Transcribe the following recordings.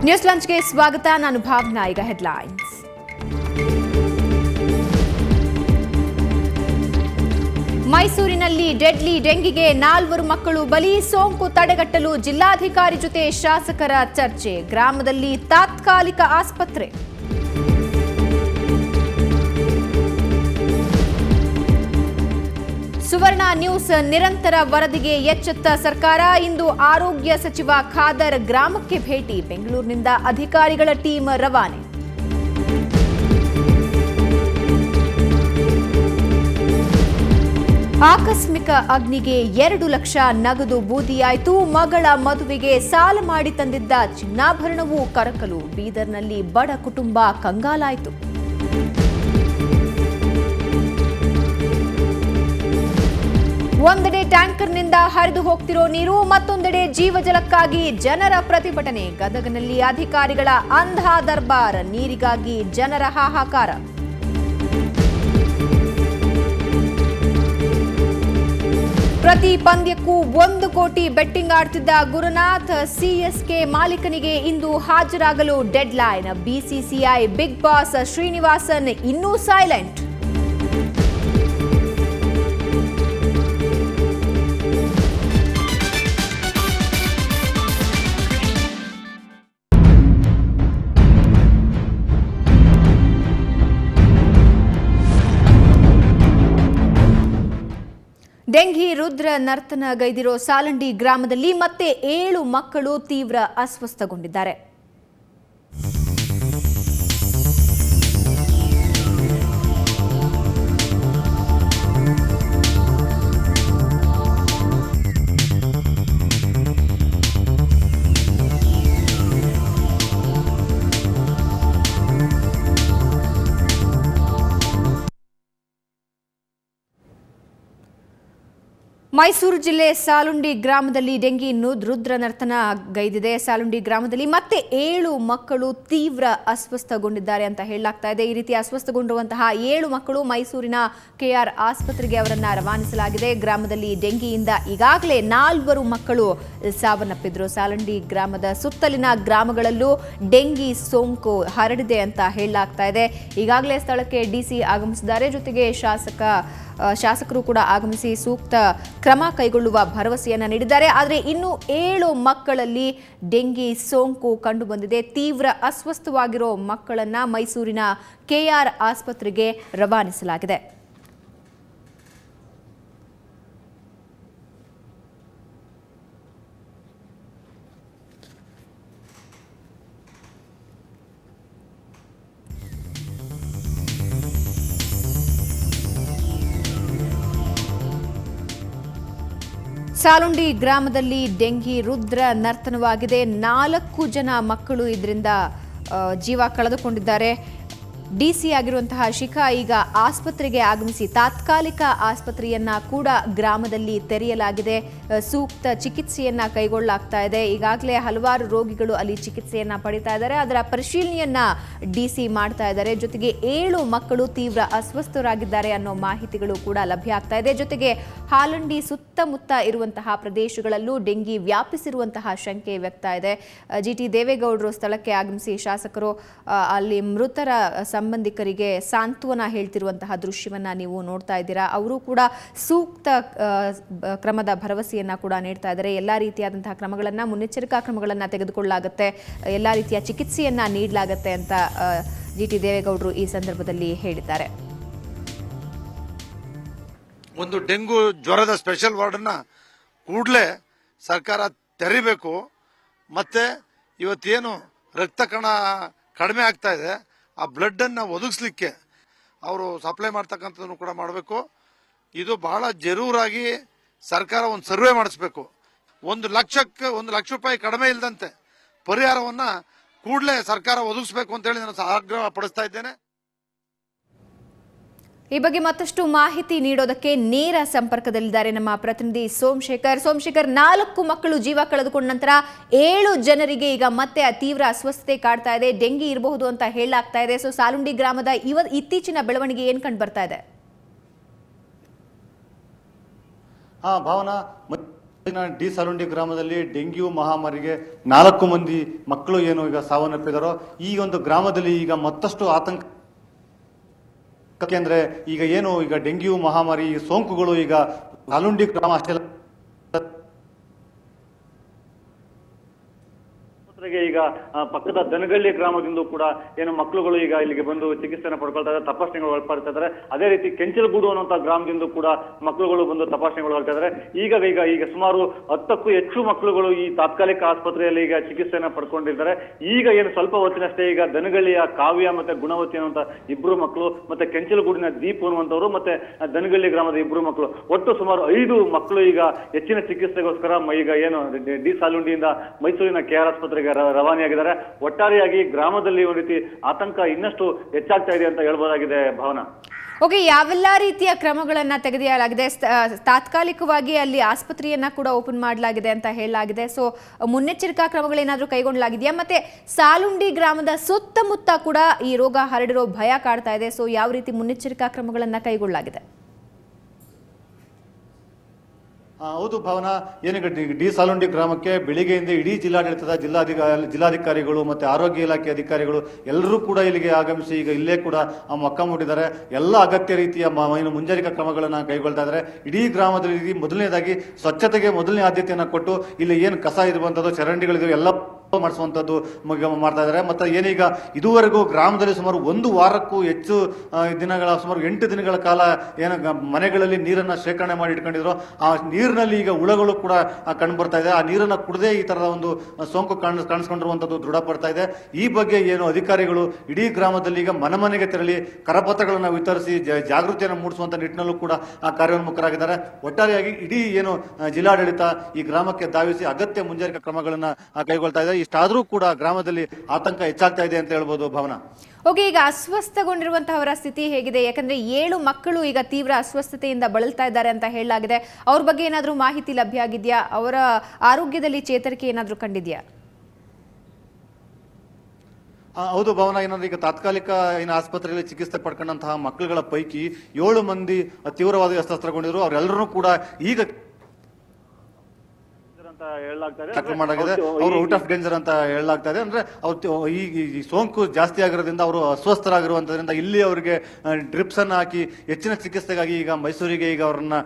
News ಲಂಚ್ಗೆ ಸ್ವಾಗತ. ನಾನು ಭಾವನಾ. ಈಗ ಹೆಡ್ಲೈನ್ಸ್. ಮೈಸೂರಿನಲ್ಲಿ ಡೆಡ್ಲಿ ಡೆಂಗಿಗೆ 4 ಮಕ್ಕಳು ಬಲಿ. ಸೋಂಕು ತಡೆಗಟ್ಟಲು ಜಿಲ್ಲಾಧಿಕಾರಿ ಜೊತೆ ಶಾಸಕರ ಚರ್ಚೆ. ಗ್ರಾಮದಲ್ಲಿ ತಾತ್ಕಾಲಿಕ ಆಸ್ಪತ್ರೆ. ಸುವರ್ಣ ನ್ಯೂಸ್ ನಿರಂತರ ವರದಿಗೆ ಎಚ್ಚೆತ್ತ ಸರ್ಕಾರ. ಇಂದು ಆರೋಗ್ಯ ಸಚಿವ ಖಾದರ್ ಗ್ರಾಮಕ್ಕೆ ಭೇಟಿ. ಬೆಂಗಳೂರಿನಿಂದ ಅಧಿಕಾರಿಗಳ ಟೀಮ್ ರವಾನೆ. ಆಕಸ್ಮಿಕ ಅಗ್ನಿಗೆ 2 ಲಕ್ಷ ನಗದು ಬೂದಿಯಾಯಿತು. ಮಗಳ ಮದುವೆಗೆ ಸಾಲ ಮಾಡಿ ತಂದಿದ್ದ ಚಿನ್ನಾಭರಣವೂ ಕರಕಲು. ಬೀದರ್ನಲ್ಲಿ ಬಡ ಕುಟುಂಬ ಕಂಗಾಲಾಯಿತು. ಒಂದೆಡೆ ಟ್ಯಾಂಕರ್ನಿಂದ ಹರಿದು ಹೋಗ್ತಿರೋ ನೀರು, ಮತ್ತೊಂದೆಡೆ ಜೀವಜಲಕ್ಕಾಗಿ ಜನರ ಪ್ರತಿಭಟನೆ. ಗದಗನಲ್ಲಿ ಅಧಿಕಾರಿಗಳ ಅಂಧ ದರ್ಬಾರ್. ನೀರಿಗಾಗಿ ಜನರ ಹಾಹಾಕಾರ. ಪ್ರತಿ ಪಂದ್ಯಕ್ಕೂ 1 ಕೋಟಿ ಬೆಟ್ಟಿಂಗ್ ಆಡ್ತಿದ್ದ ಗುರುನಾಥ್. ಸಿಎಸ್ಕೆ ಮಾಲೀಕನಿಗೆ ಇಂದು ಹಾಜರಾಗಲು deadline. BCCI big boss Srinivasan ಇನ್ನೂ ಸೈಲೆಂಟ್. ಡೆಂಗಿ ರುದ್ರ ನರ್ತನಗೈದಿರೋ ಸಾಲಂಡಿ ಗ್ರಾಮದಲ್ಲಿ ಮತ್ತೆ 7 ಮಕ್ಕಳು ತೀವ್ರ ಅಸ್ವಸ್ಥಗೊಂಡಿದ್ದಾರೆ. ಮೈಸೂರು ಜಿಲ್ಲೆ ಸಾಲುಂಡಿ ಗ್ರಾಮದಲ್ಲಿ ಡೆಂಗಿ ರುದ್ರ ನರ್ತನ ಗೈದಿದೆ. ಸಾಲುಂಡಿ ಗ್ರಾಮದಲ್ಲಿ ಮತ್ತೆ 7 ಮಕ್ಕಳು ತೀವ್ರ ಅಸ್ವಸ್ಥಗೊಂಡಿದ್ದಾರೆ ಅಂತ ಹೇಳಲಾಗ್ತಾ ಇದೆ. ಈ ರೀತಿ ಅಸ್ವಸ್ಥಗೊಂಡಿರುವಂತಹ 7 ಮಕ್ಕಳು ಮೈಸೂರಿನ ಕೆಆರ್ ಆಸ್ಪತ್ರೆಗೆ ಅವರನ್ನ ರವಾನಿಸಲಾಗಿದೆ. ಗ್ರಾಮದಲ್ಲಿ ಡೆಂಗಿಯಿಂದ ಈಗಾಗಲೇ 4 ಮಕ್ಕಳು ಸಾವನ್ನಪ್ಪಿದ್ರು. ಸಾಲುಂಡಿ ಗ್ರಾಮದ ಸುತ್ತಲಿನ ಗ್ರಾಮಗಳಲ್ಲೂ ಡೆಂಗಿ ಸೋಂಕು ಹರಡಿದೆ ಅಂತ ಹೇಳಲಾಗ್ತಾ ಇದೆ. ಈಗಾಗಲೇ ಸ್ಥಳಕ್ಕೆ ಡಿಸಿ ಆಗಮಿಸಿದ್ದಾರೆ. ಜೊತೆಗೆ ಶಾಸಕರು ಕೂಡ ಆಗಮಿಸಿ ಸೂಕ್ತ ಕ್ರಮ ಕೈಗೊಳ್ಳುವ ಭರವಸೆಯನ್ನು ನೀಡಿದ್ದಾರೆ. ಆದರೆ ಇನ್ನು 7 ಮಕ್ಕಳಲ್ಲಿ ಡೆಂಗಿ ಸೋಂಕು ಕಂಡುಬಂದಿದೆ. ತೀವ್ರ ಅಸ್ವಸ್ಥವಾಗಿರೋ ಮಕ್ಕಳನ್ನ ಮೈಸೂರಿನ ಕೆಆರ್ ಆಸ್ಪತ್ರೆಗೆ ರವಾನಿಸಲಾಗಿದೆ. ಸಾಲುಂಡಿ ಗ್ರಾಮದಲ್ಲಿ ಡೆಂಗಿ ರುದ್ರ ನರ್ತನವಾಗಿದೆ. 4 ಜನ ಮಕ್ಕಳು ಇದರಿಂದ ಜೀವ ಕಳೆದುಕೊಂಡಿದ್ದಾರೆ. ಡಿಸಿ ಆಗಿರುವಂತಹ ಶಿಖಾ ಈಗ ಆಸ್ಪತ್ರೆಗೆ ಆಗಮಿಸಿ ತಾತ್ಕಾಲಿಕ ಆಸ್ಪತ್ರೆಯನ್ನ ಕೂಡ ಗ್ರಾಮದಲ್ಲಿ ತೆರೆಯಲಾಗಿದೆ. ಸೂಕ್ತ ಚಿಕಿತ್ಸೆಯನ್ನ ಕೈಗೊಳ್ಳಲಾಗ್ತಾ ಇದೆ. ಈಗಾಗಲೇ ಹಲವಾರು ರೋಗಿಗಳು ಅಲ್ಲಿ ಚಿಕಿತ್ಸೆಯನ್ನ ಪಡಿತಾ ಇದ್ದಾರೆ. ಅದರ ಪರಿಶೀಲನೆಯನ್ನ ಡಿಸಿ ಮಾಡ್ತಾ ಇದ್ದಾರೆ. ಜೊತೆಗೆ 7 ಮಕ್ಕಳು ತೀವ್ರ ಅಸ್ವಸ್ಥರಾಗಿದ್ದಾರೆ ಅನ್ನೋ ಮಾಹಿತಿಗಳು ಕೂಡ ಲಭ್ಯ ಆಗ್ತಾ ಇದೆ. ಜೊತೆಗೆ ಹಾಲಂಡಿ ಸುತ್ತಮುತ್ತ ಇರುವಂತಹ ಪ್ರದೇಶಗಳಲ್ಲೂ ಡೆಂಗಿ ವ್ಯಾಪಿಸಿರುವಂತಹ ಶಂಕೆ ವ್ಯಕ್ತ ಇದೆ. ಜಿಟಿ ದೇವೇಗೌಡರು ಸ್ಥಳಕ್ಕೆ ಆಗಮಿಸಿ ಶಾಸಕರು ಅಲ್ಲಿ ಮೃತರ ಸಂಬಂಧಿಕರಿಗೆ ಸಾಂತ್ವನ ಹೇಳ್ತಿರುವಂತಹ ದೃಶ್ಯವನ್ನ ನೀವು ನೋಡ್ತಾ ಇದ್ದೀರಾ. ಅವರು ಕೂಡ ಸೂಕ್ತ ಕ್ರಮದ ಭರವಸೆಯನ್ನ ಕೂಡ ನೀಡ್ತಾ ಇದ್ದಾರೆ. ಎಲ್ಲಾ ರೀತಿಯಾದಂತಹ ಕ್ರಮಗಳನ್ನ, ಮುನ್ನೆಚ್ಚರಿಕಾ ಕ್ರಮಗಳನ್ನ ತೆಗೆದುಕೊಳ್ಳಲಾಗುತ್ತೆ, ಎಲ್ಲಾ ರೀತಿಯ ಚಿಕಿತ್ಸೆಯನ್ನ ನೀಡಲಾಗುತ್ತೆ ಅಂತ ಜಿಟಿ ದೇವೇಗೌಡರು ಈ ಸಂದರ್ಭದಲ್ಲಿ ಹೇಳಿದ್ದಾರೆ. ಒಂದು ಡೆಂಗು ಜ್ವರದ ಸ್ಪೆಷಲ್ ವಾರ್ಡನ್ನ ಕೂಡಲೇ ಸರ್ಕಾರ ತೆರಿಬೇಕು. ಮತ್ತೆ ಇವತ್ತೇನು ರಕ್ತ ಕಣ ಕಡಿಮೆ ಆಗ್ತಾ ಇದೆ, ಆ ಬ್ಲಡ್ ಅನ್ನ ಒದಗಿಸ್ಲಿಕ್ಕೆ ಅವರು ಸಪ್ಲೈ ಮಾಡ್ತಕ್ಕಂಥದ್ದನ್ನು ಕೂಡ ಮಾಡಬೇಕು. ಇದು ಬಹಳ ಜರೂರಾಗಿ ಸರ್ಕಾರ ಒಂದು ಸರ್ವೆ ಮಾಡಿಸ್ಬೇಕು. 1 ಲಕ್ಷ ರೂಪಾಯಿ ಕಡಿಮೆ ಇಲ್ಲದಂತೆ ಪರಿಹಾರವನ್ನ ಕೂಡಲೇ ಸರ್ಕಾರ ಒದಗಿಸ್ಬೇಕು ಅಂತ ಹೇಳಿ ನಾನು ಆಗ್ರಹ ಪಡಿಸ್ತಾ ಇದ್ದೇನೆ. ಈ ಬಗ್ಗೆ ಮತ್ತಷ್ಟು ಮಾಹಿತಿ ನೀಡೋದಕ್ಕೆ ನೇರ ಸಂಪರ್ಕದಲ್ಲಿದ್ದಾರೆ ನಮ್ಮ ಪ್ರತಿನಿಧಿ ಸೋಮಶೇಖರ್. 4 ಮಕ್ಕಳು ಜೀವ ಕಳೆದುಕೊಂಡ ನಂತರ 7 ಜನರಿಗೆ ಈಗ ಮತ್ತೆ ತೀವ್ರ ಅಸ್ವಸ್ಥತೆ ಕಾಡ್ತಾ ಇದೆ. ಡೆಂಗಿ ಇರಬಹುದು ಅಂತ ಹೇಳಲಾಗ್ತಾ ಇದೆ. ಸಾಲುಂಡಿ ಗ್ರಾಮದ ಇತ್ತೀಚಿನ ಬೆಳವಣಿಗೆ ಏನ್ ಕಂಡು ಬರ್ತಾ ಇದೆ? ಭಾವನಾ, ಡಿ ಸಾಲುಂಡಿ ಗ್ರಾಮದಲ್ಲಿ ಡೆಂಗ್ಯೂ ಮಹಾಮಾರಿಗೆ 4 ಮಂದಿ ಮಕ್ಕಳು ಏನು ಈಗ ಸಾವನ್ನಪ್ಪಿದಾರೋ ಈ ಒಂದು ಗ್ರಾಮದಲ್ಲಿ ಈಗ ಮತ್ತಷ್ಟು ಆತಂಕ. ಯಾಕೆಂದ್ರೆ ಈಗ ಏನು ಈಗ ಡೆಂಗ್ಯೂ ಮಹಾಮಾರಿ ಸೋಂಕುಗಳು ಈಗ ಸಾಲುಂಡಿ ಗ್ರಾಮ ಅಷ್ಟೇ ಈಗ ಪಕ್ಕದ ದನಗಳ್ಳಿ ಗ್ರಾಮದಿಂದ ಕೂಡ ಏನು ಮಕ್ಕಳುಗಳು ಈಗ ಇಲ್ಲಿಗೆ ಬಂದು ಚಿಕಿತ್ಸೆಯನ್ನು ಪಡ್ಕೊಳ್ತಾ ಇದ್ದಾರೆ, ತಪಾಸಣೆಗಳು ಒಳಪಡ್ತಾ ಇದ್ದಾರೆ. ಅದೇ ರೀತಿ ಕೆಂಚಲಗೂಡು ಅನ್ನುವಂಥ ಗ್ರಾಮದಿಂದ ಕೂಡ ಮಕ್ಕಳುಗಳು ಬಂದು ತಪಾಸಣೆಗಳು ಒಳಗ್ತಾ ಇದ್ದಾರೆ. ಈಗ ಸುಮಾರು 10ಕ್ಕೂ ಹೆಚ್ಚು ಮಕ್ಕಳುಗಳು ಈ ತಾತ್ಕಾಲಿಕ ಆಸ್ಪತ್ರೆಯಲ್ಲಿ ಈಗ ಚಿಕಿತ್ಸೆಯನ್ನು ಪಡ್ಕೊಂಡಿದ್ದಾರೆ. ಈಗ ಏನು ಸ್ವಲ್ಪ ಹೊತ್ತಿನಷ್ಟೇ ಈಗ ದನಗಳ್ಳಿಯ ಕಾವ್ಯ ಮತ್ತೆ ಗುಣವತಿ ಅನ್ನುವಂಥ 2 ಮಕ್ಕಳು, ಮತ್ತೆ ಕೆಂಚಲಗೂಡಿನ ದೀಪ್ ಅನ್ನುವಂಥವ್ರು, ಮತ್ತೆ ದನಗಳ್ಳಿ ಗ್ರಾಮದ 2 ಮಕ್ಕಳು, ಒಟ್ಟು ಸುಮಾರು 5 ಮಕ್ಕಳು ಈಗ ಹೆಚ್ಚಿನ ಚಿಕಿತ್ಸೆಗೋಸ್ಕರ ಈಗ ಏನು ಡಿ ಸಾಲುಂಡಿಯಿಂದ ಮೈಸೂರಿನ KR ಆಸ್ಪತ್ರೆಗೆ ರವಾನೆಯಾಗಿದ್ದಾರೆ. ಒಟ್ಟಾರೆಯಾಗಿ ಗ್ರಾಮದಲ್ಲಿ ಒಂದು ರೀತಿ ಆತಂಕ ಇನ್ನಷ್ಟು ಹೆಚ್ಚಾಗ್ತಾ ಇದೆ ಅಂತ ಹೇಳ್ಬೋದಾಗಿದೆ ಭಾವನಾ. ಓಕೆ, ಯಾವೆಲ್ಲ ರೀತಿಯ ಕ್ರಮಗಳನ್ನ ತೆಗೆದುಕೊಳ್ಳಲಾಗಿದೆ? ತಾತ್ಕಾಲಿಕವಾಗಿ ಅಲ್ಲಿ ಆಸ್ಪತ್ರೆಯನ್ನ ಕೂಡ ಓಪನ್ ಮಾಡಲಾಗಿದೆ ಅಂತ ಹೇಳಲಾಗಿದೆ. ಸೊ ಮುನ್ನೆಚ್ಚರಿಕಾ ಕ್ರಮಗಳೇನಾದ್ರೂ ಕೈಗೊಳ್ಳಲಾಗಿದೆಯಾ? ಮತ್ತೆ ಸಾಲುಂಡಿ ಗ್ರಾಮದ ಸುತ್ತಮುತ್ತ ಕೂಡ ಈ ರೋಗ ಹರಡಿರೋ ಭಯ ಕಾಡ್ತಾ ಇದೆ. ಸೊ ಯಾವ ರೀತಿ ಮುನ್ನೆಚ್ಚರಿಕಾ ಕ್ರಮಗಳನ್ನ ಕೈಗೊಳ್ಳಲಾಗಿದೆ? ಹೌದು ಭಾವನಾ, ಏನೀಗ ಡಿ ಸಾಲುಂಡಿ ಗ್ರಾಮಕ್ಕೆ ಬೆಳಿಗ್ಗೆಯಿಂದ ಇಡೀ ಜಿಲ್ಲಾಡಳಿತದ ಜಿಲ್ಲಾಧಿಕಾರಿಗಳು ಮತ್ತೆ ಆರೋಗ್ಯ ಇಲಾಖೆ ಅಧಿಕಾರಿಗಳು ಎಲ್ಲರೂ ಕೂಡ ಇಲ್ಲಿಗೆ ಆಗಮಿಸಿ ಈಗ ಇಲ್ಲೇ ಕೂಡ ಮೊಕ್ಕ ಮೂಡಿದ್ದಾರೆ. ಎಲ್ಲ ಅಗತ್ಯ ರೀತಿಯ ಮುಂಜಾಗ್ರತಾ ಕ್ರಮಗಳನ್ನು ಕೈಗೊಳ್ತಾ ಇದ್ದಾರೆ. ಇಡೀ ಗ್ರಾಮದಲ್ಲಿ ಮೊದಲನೇದಾಗಿ ಸ್ವಚ್ಛತೆಗೆ ಮೊದಲನೇ ಆದ್ಯತೆಯನ್ನು ಕೊಟ್ಟು ಇಲ್ಲಿ ಏನು ಕಸ ಇರುವಂಥದ್ದು, ಚರಂಡಿಗಳಿವೆ ಎಲ್ಲ ಮಾಡಿಸುವಂಥದ್ದು ಮಾಡ್ತಾ ಇದ್ದಾರೆ. ಮತ್ತೆ ಏನೀಗ ಇದುವರೆಗೂ ಗ್ರಾಮದಲ್ಲಿ ಸುಮಾರು 1 ವಾರಕ್ಕೂ ಹೆಚ್ಚು ದಿನಗಳ ಸುಮಾರು 8 ದಿನಗಳ ಕಾಲ ಏನು ಮನೆಗಳಲ್ಲಿ ನೀರನ್ನ ಶೇಖರಣೆ ಮಾಡಿ ಇಟ್ಕೊಂಡಿದ್ರು. ಆ ನೀರಿನಲ್ಲಿ ಈಗ ಹುಳಗಳು ಕೂಡ ಕಂಡು ಬರ್ತಾ ಇದೆ. ಆ ನೀರನ್ನ ಕುಡದೆ ಈ ತರದ ಒಂದು ಸೋಂಕು ಕಾಣಿಸ್ಕೊಂಡಿರುವಂತದ್ದು ದೃಢಪಡ್ತಾ ಇದೆ. ಈ ಬಗ್ಗೆ ಏನು ಅಧಿಕಾರಿಗಳು ಇಡೀ ಗ್ರಾಮದಲ್ಲಿ ಈಗ ಮನೆಗೆ ತೆರಳಿ ಕರಪತ್ರಗಳನ್ನು ವಿತರಿಸಿ ಜಾಗೃತಿಯನ್ನು ಮೂಡಿಸುವಂತ ನಿಟ್ಟಿನಲ್ಲೂ ಕೂಡ ಕಾರ್ಯೋನ್ಮುಖರಾಗಿದ್ದಾರೆ. ಒಟ್ಟಾರೆಯಾಗಿ ಇಡೀ ಏನು ಜಿಲ್ಲಾಡಳಿತ ಈ ಗ್ರಾಮಕ್ಕೆ ಧಾವಿಸಿ ಅಗತ್ಯ ಮುಂಜಾಗ್ರತಾ ಕ್ರಮಗಳನ್ನ ಕೈಗೊಳ್ತಾ ಇದೆ. ಇಷ್ಟಾದ್ರೂ ಕೂಡ ಗ್ರಾಮದಲ್ಲಿ ಆತಂಕ ಹೆಚ್ಚಾಗ್ತಾ ಇದೆ ಅಂತ ಹೇಳ್ಬೋದು ಭಾವನಾ. ಓಕೆ, ಈಗ ಅಸ್ವಸ್ಥಗೊಂಡಿರುವಂತಹವರ ಸ್ಥಿತಿ ಹೇಗಿದೆ? ಯಾಕಂದ್ರೆ 7 ಮಕ್ಕಳು ಈಗ ತೀವ್ರ ಅಸ್ವಸ್ಥತೆಯಿಂದ ಬಳಲ್ತಾ ಇದ್ದಾರೆ ಅಂತ ಹೇಳಲಾಗಿದೆ. ಅವ್ರ ಬಗ್ಗೆ ಏನಾದ್ರೂ ಮಾಹಿತಿ ಲಭ್ಯ ಆಗಿದೆಯಾ? ಅವರ ಆರೋಗ್ಯದಲ್ಲಿ ಚೇತರಿಕೆ ಏನಾದ್ರೂ ಕಂಡಿದ್ಯಾ? ಹೌದು ಭಾವನಾ, ಏನಂದ್ರೆ ಈಗ ತಾತ್ಕಾಲಿಕ ಆಸ್ಪತ್ರೆಯಲ್ಲಿ ಚಿಕಿತ್ಸೆ ಪಡ್ಕೊಂಡಂತಹ ಮಕ್ಕಳುಗಳ ಪೈಕಿ 7 ಮಂದಿ ತೀವ್ರವಾದ ಅಸ್ವಸ್ಥಗೊಂಡಿದ್ರು. ಅವರೆಲ್ಲರೂ ಕೂಡ ಈಗ ಅವರು ಔಟ್ ಆಫ್ ಡೇಂಜರ್ ಅಂತ ಹೇಳಲಾಗ್ತಾ ಇದೆ. ಅಂದ್ರೆ ಈ ಸೋಂಕು ಜಾಸ್ತಿ ಆಗಿರೋದ್ರಿಂದ ಅವರು ಅಸ್ವಸ್ಥರಾಗಿರುವಂತದ್ರಿಂದ ಇಲ್ಲಿ ಅವರಿಗೆ ಡ್ರಿಪ್ಸ್ ಅನ್ನ ಹಾಕಿ ಹೆಚ್ಚಿನ ಚಿಕಿತ್ಸೆಗಾಗಿ ಈಗ ಮೈಸೂರಿಗೆ ಈಗ ಅವರನ್ನ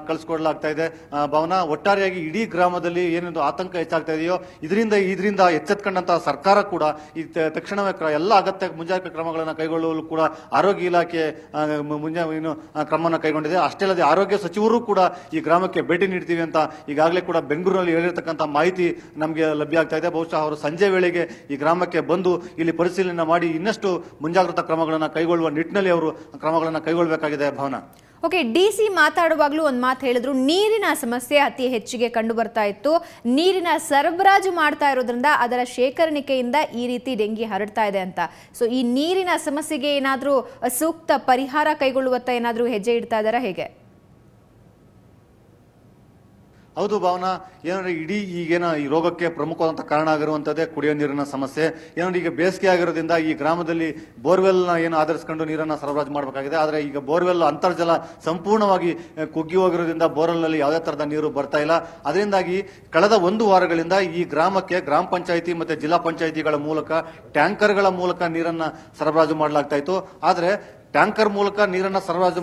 ಕಳಿಸ್ಕೊಡ್ಲಾಗ್ತಾ ಇದೆ. ಭಾವನಾ, ಒಟ್ಟಾರೆಯಾಗಿ ಇಡೀ ಗ್ರಾಮದಲ್ಲಿ ಏನೇನು ಆತಂಕ ಹೆಚ್ಚಾಗ್ತಾ ಇದೆಯೋ ಇದರಿಂದ ಎಚ್ಚೆತ್ಕೊಂಡಂತಹ ಸರ್ಕಾರ ಕೂಡ ಈ ತಕ್ಷಣವೇ ಎಲ್ಲ ಅಗತ್ಯ ಮುಂಜಾಗ್ರತಾ ಕ್ರಮಗಳನ್ನು ಕೈಗೊಳ್ಳಲು ಕೂಡ ಆರೋಗ್ಯ ಇಲಾಖೆ ಕ್ರಮವನ್ನು ಕೈಗೊಂಡಿದೆ. ಅಷ್ಟೇ ಅಲ್ಲದೆ ಆರೋಗ್ಯ ಸಚಿವರು ಕೂಡ ಈ ಗ್ರಾಮಕ್ಕೆ ಭೇಟಿ ನೀಡ್ತೀವಿ ಅಂತ ಈಗಾಗಲೇ ಕೂಡ ಬೆಂಗಳೂರಿನಲ್ಲಿ ಹೇಳಿರ್ತಕ್ಕಂಥ ಮಾಹಿತಿ ನಮಗೆ ಲಭ್ಯ ಆಗ್ತಾ ಇದೆ. ಬಹುಶಃ ಅವರು ಸಂಜೆ ವೇಳೆಗೆ ಈ ಗ್ರಾಮಕ್ಕೆ ಬಂದು ಇಲ್ಲಿ ಪರಿಶೀಲನೆ ಮಾಡಿ ಇನ್ನಷ್ಟು ಮುಂಜಾಗ್ರತಾ ಕ್ರಮಗಳನ್ನು ಕೈಗೊಳ್ಳುವ ನಿಟ್ಟಿನಲ್ಲಿ ಅವರು ಕ್ರಮಗಳನ್ನು ಕೈಗೊಳ್ಳಬೇಕಾಗಿದೆ ಭಾವನಾ. ಓಕೆ, DC ಮಾತಾಡುವಾಗಲೂ ಒಂದು ಮಾತು ಹೇಳಿದ್ರು, ನೀರಿನ ಸಮಸ್ಯೆ ಅತಿ ಹೆಚ್ಚಿಗೆ ಕಂಡು ಬರ್ತಾ ಇತ್ತು. ನೀರಿನ ಸರಬರಾಜು ಮಾಡ್ತಾ ಇರೋದ್ರಿಂದ ಅದರ ಶೇಖರಣೆಯಿಂದ ಈ ರೀತಿ ಡೆಂಗಿ ಹರಡ್ತಾ ಇದೆ ಅಂತ. ಸೊ ಈ ನೀರಿನ ಸಮಸ್ಯೆಗೆ ಏನಾದರೂ ಸೂಕ್ತ ಪರಿಹಾರ ಕೈಗೊಳ್ಳುವತ್ತ ಏನಾದರೂ ಹೆಜ್ಜೆ ಇಡ್ತಾ ಇದ್ದಾರಾ ಹೇಗೆ? ಹೌದು ಭಾವನಾ, ಏನಂದ್ರೆ ಇಡೀ ಈಗೇನ ಈ ರೋಗಕ್ಕೆ ಪ್ರಮುಖವಾದಂತಹ ಕಾರಣ ಆಗಿರುವಂತದ್ದೇ ಕುಡಿಯೋ ನೀರಿನ ಸಮಸ್ಯೆ. ಏನಂದ್ರೆ ಈಗ ಬೇಸಿಗೆ ಆಗಿರೋದ್ರಿಂದ ಈ ಗ್ರಾಮದಲ್ಲಿ ಬೋರ್ವೆಲ್ ನ ಏನು ಆಧರಿಸಿಕೊಂಡು ನೀರನ್ನ ಸರಬರಾಜು ಮಾಡಬೇಕಾಗಿದೆ. ಆದ್ರೆ ಈಗ ಬೋರ್ವೆಲ್ ಅಂತರ್ಜಲ ಸಂಪೂರ್ಣವಾಗಿ ಕುಗ್ಗಿ ಹೋಗಿರೋದ್ರಿಂದ ಬೋರ್ವೆಲ್ ನಲ್ಲಿ ಯಾವುದೇ ತರದ ನೀರು ಬರ್ತಾ ಇಲ್ಲ. ಅದರಿಂದಾಗಿ ಕಳೆದ 1 ವಾರಗಳಿಂದ ಈ ಗ್ರಾಮಕ್ಕೆ ಗ್ರಾಮ ಪಂಚಾಯಿತಿ ಮತ್ತೆ ಜಿಲ್ಲಾ ಪಂಚಾಯಿತಿಗಳ ಮೂಲಕ ಟ್ಯಾಂಕರ್ಗಳ ಮೂಲಕ ನೀರನ್ನ ಸರಬರಾಜು ಮಾಡಲಾಗ್ತಾ ಇತ್ತು. ಆದ್ರೆ ಟ್ಯಾಂಕರ್ ಮೂಲಕ ನೀರನ್ನ ಸರಬರಾಜು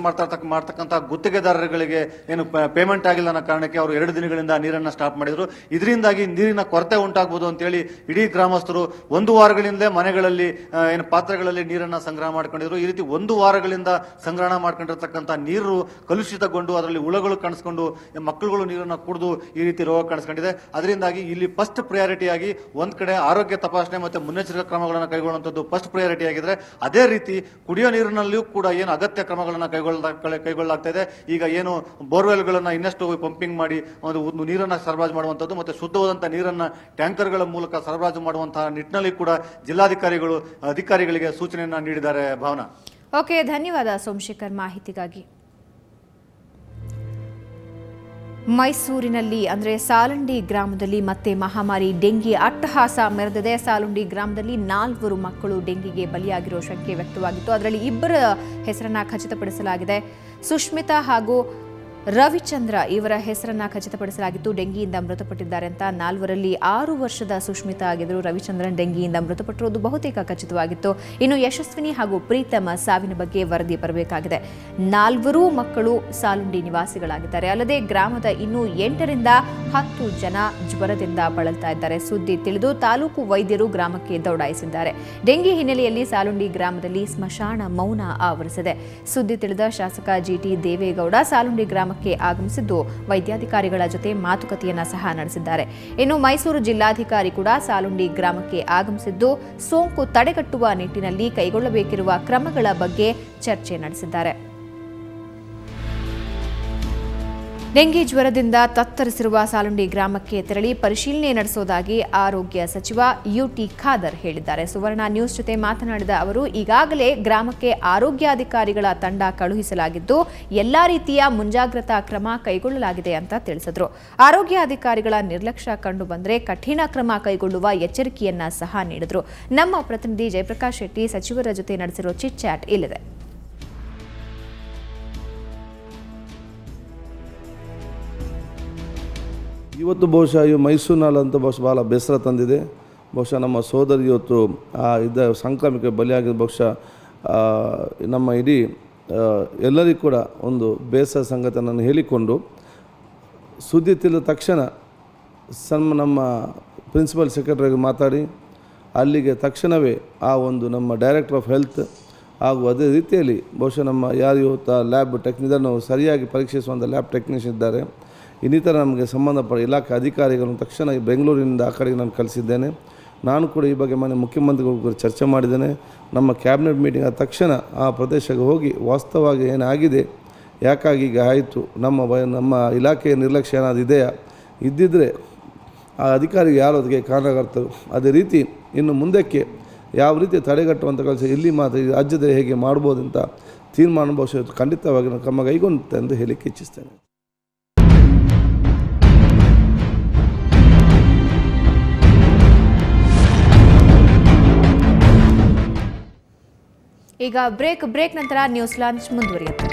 ಮಾಡ್ತಕ್ಕಂಥ ಗುತ್ತಿಗೆದಾರರಿಗೆ ಏನು ಪೇಮೆಂಟ್ ಆಗಿಲ್ಲ ಅನ್ನೋ ಕಾರಣಕ್ಕೆ ಅವರು 2 ದಿನಗಳಿಂದ ನೀರನ್ನ ಸ್ಟಾಪ್ ಮಾಡಿದ್ರು. ಇದರಿಂದಾಗಿ ನೀರಿನ ಕೊರತೆ ಉಂಟಾಗಬಹುದು ಅಂತೇಳಿ ಇಡೀ ಗ್ರಾಮಸ್ಥರು 1 ವಾರಗಳಿಂದಲೇ ಮನೆಗಳಲ್ಲಿ ಏನು ಪಾತ್ರೆಗಳಲ್ಲಿ ನೀರನ್ನ ಸಂಗ್ರಹ ಮಾಡ್ಕೊಂಡಿದ್ರು. ಈ ರೀತಿ 1 ವಾರಗಳಿಂದ ಸಂಗ್ರಹಣ ಮಾಡ್ಕೊಂಡಿರ್ತಕ್ಕಂಥ ನೀರು ಕಲುಷಿತಗೊಂಡು ಅದರಲ್ಲಿ ಹುಳಗಳು ಕಾಣಿಸ್ಕೊಂಡು ಮಕ್ಕಳುಗಳು ನೀರನ್ನ ಕುಡಿದು ಈ ರೀತಿ ರೋಗ ಕಾಣಿಸ್ಕೊಂಡಿದೆ. ಅದರಿಂದಾಗಿ ಇಲ್ಲಿ ಫಸ್ಟ್ ಪ್ರಯಾರಿಟಿ ಆಗಿ ಒಂದ್ ಕಡೆ ಆರೋಗ್ಯ ತಪಾಸಣೆ ಮತ್ತೆ ಮುನ್ನೆಚ್ಚರಿಕಾ ಕ್ರಮಗಳನ್ನು ಕೈಗೊಳ್ಳುವಂಥದ್ದು ಫಸ್ಟ್ ಪ್ರಯಾರಿಟಿ ಆಗಿದ್ರೆ, ಅದೇ ರೀತಿ ಕುಡಿಯೋ ನೀರಿನಲ್ಲಿ ಕೂಡ ಏನು ಅಗತ್ಯ ಕ್ರಮಗಳನ್ನ ಕೈಗೊಳ್ಳಲಾಗ್ತಾ ಇದೆ. ಈಗ ಏನು ಬೋರ್ವೆಲ್ಗಳನ್ನ ಇನ್ನಷ್ಟು ಪಂಪಿಂಗ್ ಮಾಡಿ ಒಂದು ನೀರನ್ನ ಸರಬರಾಜು ಮಾಡುವಂತದ್ದು ಮತ್ತೆ ಶುದ್ಧವಾದಂತಹ ನೀರನ್ನ ಟ್ಯಾಂಕರ್ಗಳ ಮೂಲಕ ಸರಬರಾಜು ಮಾಡುವಂತಹ ನಿಟ್ಟಿನಲ್ಲಿ ಕೂಡ ಜಿಲ್ಲಾಧಿಕಾರಿಗಳು ಅಧಿಕಾರಿಗಳಿಗೆ ಸೂಚನೆಯನ್ನ ನೀಡಿದ್ದಾರೆ ಭಾವನಾ. ಓಕೆ, ಧನ್ಯವಾದ ಸೋಮಶೇಖರ್ ಮಾಹಿತಿಗಾಗಿ. ಮೈಸೂರಿನಲ್ಲಿ ಅಂದರೆ ಸಾಲುಂಡಿ ಗ್ರಾಮದಲ್ಲಿ ಮತ್ತೆ ಮಹಾಮಾರಿ ಡೆಂಗಿ ಅಟ್ಟಹಾಸ ಮೆರೆದಿದೆ. ಸಾಲುಂಡಿ ಗ್ರಾಮದಲ್ಲಿ 4 ಮಕ್ಕಳು ಡೆಂಗಿಗೆ ಬಲಿಯಾಗಿರೋ ಶಂಕೆ ವ್ಯಕ್ತವಾಗಿತ್ತು. ಅದರಲ್ಲಿ 2 ಹೆಸರನ್ನ ಖಚಿತಪಡಿಸಲಾಗಿದೆ. ಸುಷ್ಮಿತಾ ಹಾಗೂ ರವಿಚಂದ್ರ ಇವರ ಹೆಸರನ್ನ ಖಚಿತಪಡಿಸಲಾಗಿತ್ತು. ಡೆಂಗಿಯಿಂದ ಮೃತಪಟ್ಟಿದ್ದಾರೆ ಅಂತ. 4ರಲ್ಲಿ 6 ವರ್ಷದ ಸುಷ್ಮಿತಾ ಆಗಿದ್ರು. ರವಿಚಂದ್ರನ್ ಡೆಂಗಿಯಿಂದ ಮೃತಪಟ್ಟಿರುವುದು ಬಹುತೇಕ ಖಚಿತವಾಗಿತ್ತು. ಇನ್ನು ಯಶಸ್ವಿನಿ ಹಾಗೂ ಪ್ರೀತಮ ಸಾವಿನ ಬಗ್ಗೆ ವರದಿ ಬರಬೇಕಾಗಿದೆ. 4 ಮಕ್ಕಳು ಸಾಲುಂಡಿ ನಿವಾಸಿಗಳಾಗಿದ್ದಾರೆ. ಅಲ್ಲದೆ ಗ್ರಾಮದ ಇನ್ನೂ 8ರಿಂದ 10 ಜನ ಜ್ವರದಿಂದ ಬಳಲ್ತಾ ಇದ್ದಾರೆ. ಸುದ್ದಿ ತಿಳಿದು ತಾಲೂಕು ವೈದ್ಯರು ಗ್ರಾಮಕ್ಕೆ ದೌಡಾಯಿಸಿದ್ದಾರೆ. ಡೆಂಗಿ ಹಿನ್ನೆಲೆಯಲ್ಲಿ ಸಾಲುಂಡಿ ಗ್ರಾಮದಲ್ಲಿ ಸ್ಮಶಾನ ಮೌನ ಆವರಿಸಿದೆ. ಸುದ್ದಿ ತಿಳಿದ ಶಾಸಕ ಜಿಟಿ ದೇವೇಗೌಡ ಸಾಲುಂಡಿ ಗ್ರಾಮಕ್ಕೆ ಆಗಮಿಸಿದ್ದು ವೈದ್ಯಾಧಿಕಾರಿಗಳ ಜೊತೆ ಮಾತುಕತೆಯನ್ನ ಸಹ ನಡೆಸಿದ್ದಾರೆ. ಇನ್ನು ಮೈಸೂರು ಜಿಲ್ಲಾಧಿಕಾರಿ ಕೂಡ ಸಾಲುಂಡಿ ಗ್ರಾಮಕ್ಕೆ ಆಗಮಿಸಿದ್ದು ಸೋಂಕು ತಡೆಗಟ್ಟುವ ನಿಟ್ಟಿನಲ್ಲಿ ಕೈಗೊಳ್ಳಬೇಕಿರುವ ಕ್ರಮಗಳ ಬಗ್ಗೆ ಚರ್ಚೆ ನಡೆಸಿದ್ದಾರೆ. ಡೆಂಗಿ ಜ್ವರದಿಂದ ತತ್ತರಿಸಿರುವ ಸಾಲುಂಡಿ ಗ್ರಾಮಕ್ಕೆ ತೆರಳಿ ಪರಿಶೀಲನೆ ನಡೆಸುವುದಾಗಿ ಆರೋಗ್ಯ ಸಚಿವ ಯುಟಿ ಖಾದರ್ ಹೇಳಿದ್ದಾರೆ. ಸುವರ್ಣ ನ್ಯೂಸ್ ಜೊತೆ ಮಾತನಾಡಿದ ಅವರು, ಈಗಾಗಲೇ ಗ್ರಾಮಕ್ಕೆ ಆರೋಗ್ಯಾಧಿಕಾರಿಗಳ ತಂಡ ಕಳುಹಿಸಲಾಗಿದ್ದು ಎಲ್ಲಾ ರೀತಿಯ ಮುಂಜಾಗ್ರತಾ ಕ್ರಮ ಕೈಗೊಳ್ಳಲಾಗಿದೆ ಅಂತ ತಿಳಿಸಿದರು. ಆರೋಗ್ಯಾಧಿಕಾರಿಗಳ ನಿರ್ಲಕ್ಷ್ಯ ಕಂಡು ಬಂದರೆ ಕಠಿಣ ಕ್ರಮ ಕೈಗೊಳ್ಳುವ ಎಚ್ಚರಿಕೆಯನ್ನ ಸಹ ನೀಡಿದರು. ನಮ್ಮ ಪ್ರತಿನಿಧಿ ಜಯಪ್ರಕಾಶ್ ಶೆಟ್ಟಿ ಸಚಿವರ ಜೊತೆ ನಡೆಸಿರೋ ಚಿಟ್ ಚಾಟ್ ಇಲ್ಲಿದೆ. ಇವತ್ತು ಬಹುಶಃ ಈ ಮೈಸೂರಿನಲ್ಲಂತೂ ಭಾಳ ಬೇಸರ ತಂದಿದೆ. ಬಹುಶಃ ನಮ್ಮ ಸೋದರಿ ಇವತ್ತು ಸಾಂಕ್ರಾಮಿಕ ಬಲಿಯಾಗಿದ್ದ ಬಹುಶಃ ನಮ್ಮ ಇಡೀ ಎಲ್ಲರಿಗೂ ಕೂಡ ಒಂದು ಬೇಸರ ಸಂಗತಿಯನ್ನು ಹೇಳಿಕೊಂಡು ಸುದ್ದಿ ತಿಳಿದ ತಕ್ಷಣ ನಮ್ಮ ಪ್ರಿನ್ಸಿಪಲ್ ಸೆಕ್ರೆಟರಿಗೆ ಮಾತಾಡಿ ಅಲ್ಲಿಗೆ ತಕ್ಷಣವೇ ಆ ಒಂದು ನಮ್ಮ ಡೈರೆಕ್ಟರ್ ಆಫ್ ಹೆಲ್ತ್ ಹಾಗೂ ಅದೇ ರೀತಿಯಲ್ಲಿ ಬಹುಶಃ ನಮ್ಮ ಯಾರು ಇವತ್ತು ಲ್ಯಾಬ್ ಇದನ್ನು ಸರಿಯಾಗಿ ಪರೀಕ್ಷಿಸುವಂಥ ಲ್ಯಾಬ್ ಟೆಕ್ನಿಷಿಯನ್ ಇದ್ದಾರೆ, ಇನ್ನಿತರ ನಮಗೆ ಸಂಬಂಧಪಟ್ಟ ಇಲಾಖೆ ಅಧಿಕಾರಿಗಳನ್ನು ತಕ್ಷಣ ಬೆಂಗಳೂರಿನಿಂದ ಆ ಕಡೆಗೆ ನಾನು ಕಳಿಸಿದ್ದೇನೆ. ನಾನು ಕೂಡ ಈ ಬಗ್ಗೆ ಮನೆ ಮುಖ್ಯಮಂತ್ರಿಗಳು ಚರ್ಚೆ ಮಾಡಿದ್ದೇನೆ. ನಮ್ಮ ಕ್ಯಾಬಿನೆಟ್ ಮೀಟಿಂಗ್ ಆದ ತಕ್ಷಣ ಆ ಪ್ರದೇಶಕ್ಕೆ ಹೋಗಿ ವಾಸ್ತವವಾಗಿ ಏನಾಗಿದೆ, ಯಾಕಾಗಿ ಈಗ ಆಯಿತು, ನಮ್ಮ ಇಲಾಖೆಯ ನಿರ್ಲಕ್ಷ್ಯ ಏನಾದ್ರು ಇದೆಯಾ, ಇದ್ದಿದ್ದರೆ ಆ ಅಧಿಕಾರಿಗೆ ಯಾರು ಅದಕ್ಕೆ ಕಾರಣಕರ್ತರು, ಅದೇ ರೀತಿ ಇನ್ನು ಮುಂದಕ್ಕೆ ಯಾವ ರೀತಿ ತಡೆಗಟ್ಟುವಂಥ ಕೆಲಸ ಇಲ್ಲಿ ಮಾತ್ರ ರಾಜ್ಯದಲ್ಲಿ ಹೇಗೆ ಮಾಡ್ಬೋದು ಅಂತ ತೀರ್ಮಾನ ಬಹುಶಃ ಖಂಡಿತವಾಗಿ ನಾನು ಕ್ರಮ ಕೈಗೊಳ್ಳುತ್ತೆ ಎಂದು ಹೇಳಿಕ್ಕೆ ಇಚ್ಛಿಸ್ತೇನೆ. ಈಗ ಬ್ರೇಕ್ ನಂತರ ನ್ಯೂಸ್ ಲಾಂಚ್ ಮುಂದುವರಿಯುತ್ತೆ.